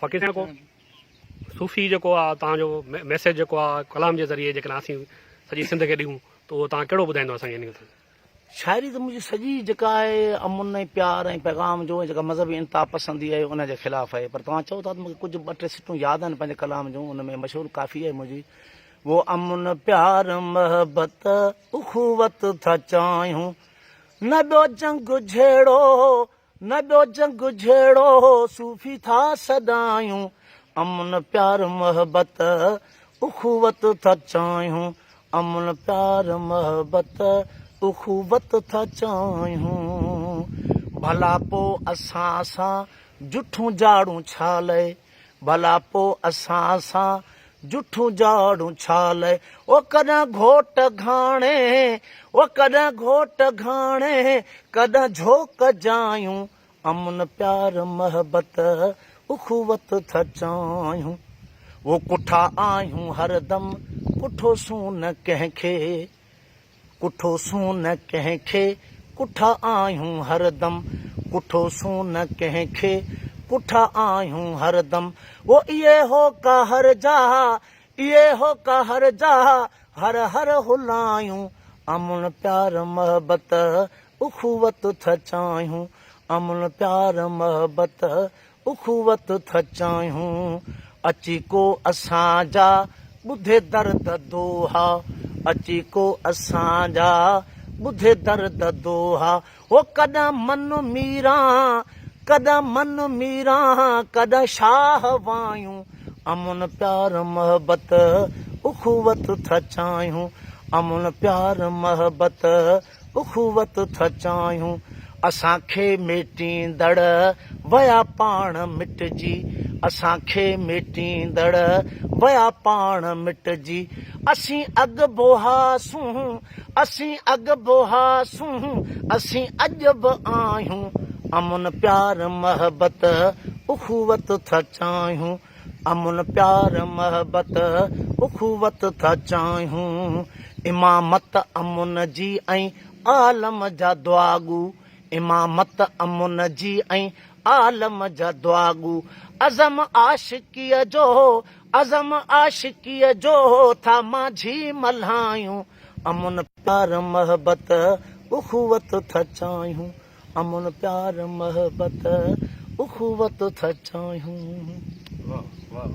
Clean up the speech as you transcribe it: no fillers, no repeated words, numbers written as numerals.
फ़क़ीर साहिब को सूफ़ी जेको आहे तव्हांजो मैसेज जेको आहे कलाम जे ज़रिए जेकॾहिं असीं सॼी सिंध खे ॾियूं त उहो तव्हां कहिड़ो ॿुधाईंदो असांखे इन खे? शाइरी त मुंहिंजी सॼी जेका आहे अमुन ऐं प्यार ऐं पैगाम जो जेका मज़हबी इंता पसंदी आहे उनजे ख़िलाफ़ु आहे। पर तव्हां चओ था त मूंखे कुझु ॿ टे सिटूं यादि आहिनि पंहिंजे कलाम जूं, उन में मशहूरु काफ़ी आहे मुंहिंजी। वो अमुन प्यार मोहबत उखुवत था चाहियूं, न ॿियो जंग झेड़ो न ॿियो जंग झेड़ो सूफ़ी था सदायूं। अमुन प्यार मोहबत उखुवत था चाहियूं, अमुन प्यार मोहबत उखुवत था चाहियूं। भला पोइ असां सां जुठूं जाड़ूं छा लए, भला पोइ असां सां जुठूं जाड़ूं छा लए। ओ कॾहिं घोट घाणे ओ कॾहिं घोट घाणे कॾहिं झोक जायूं। अमुन प्यार मोहबत उखुवत था चाहियूं। वो कुठा आहियूं हरदम कुठो सूं न कंहिंखे, कुठो सूं न कंहिंखे कुठा आहियूं हरदम, कुठो सूं न कंहिंखे कुठा आहियूं हरदम। वो इहे हो का हर जा इहे हो का हर जा हर हर हुलायूं। अमुन प्यार मोहबत उखुवत था चाहियूं, अमुन प्यार मोहबत उखुवत था चाहियूं। अची को असांजा ॿुधे दर्द दोहा, अची को असांजा ॿुधे दर्द दोहा। वो कॾहिं मन मीरा कॾहिं मन मीरा कॾहिं शाह वायूं। अमुन प्यार मोहबत उखुवत था चाहियूं, अमुन प्यार मोहबत उखुवत था चाहियूं। असांखे मेटींदड़ वया पाण मिटजी, असांखे मेटींदड़ वया पाण मिटजी। असीं अॻ बोहासूं असीं अॻ बोहासूं असीं अॼ बि आहियूं। अमुन प्यार मोहबत उखुवत था चाहियूं, अमुन प्यार मोहबत उखुवत था चाहियूं। इमामत अमुन जी ऐं आलम जा दुआगू, इमामत अमुन जी ऐं आलम जा दुआगू। अज़म आशिकीअ जो अज़म आशिकीअ जो था माझी मल्हायूं। अमुन प्यार मोहबत उखुवत था चाहियूं, अमुन प्यार मोहबत उखुवत था चाहियूं। वाह वाह।